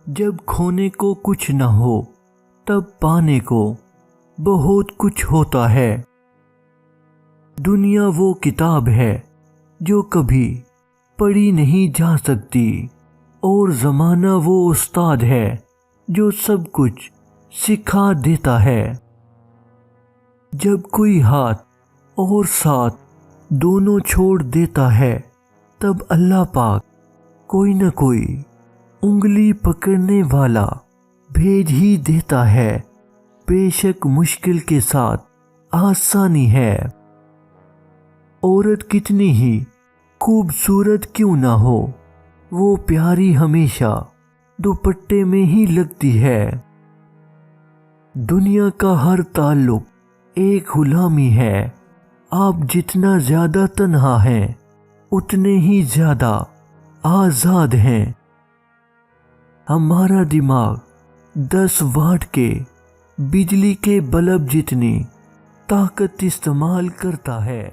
جب کھونے کو کچھ نہ ہو تب پانے کو بہت کچھ ہوتا ہے۔ دنیا وہ کتاب ہے جو کبھی پڑھی نہیں جا سکتی، اور زمانہ وہ استاد ہے جو سب کچھ سکھا دیتا ہے۔ جب کوئی ہاتھ اور ساتھ دونوں چھوڑ دیتا ہے تب اللہ پاک کوئی نہ کوئی انگلی پکڑنے والا بھیج ہی دیتا ہے۔ بے شک مشکل کے ساتھ آسانی ہے۔ عورت کتنی ہی خوبصورت کیوں نہ ہو، وہ پیاری ہمیشہ دوپٹے میں ہی لگتی ہے۔ دنیا کا ہر تعلق ایک غلامی ہے۔ آپ جتنا زیادہ تنہا ہیں اتنے ہی زیادہ آزاد ہیں۔ ہمارا دماغ 10 واٹ کے بجلی کے بلب جتنی طاقت استعمال کرتا ہے۔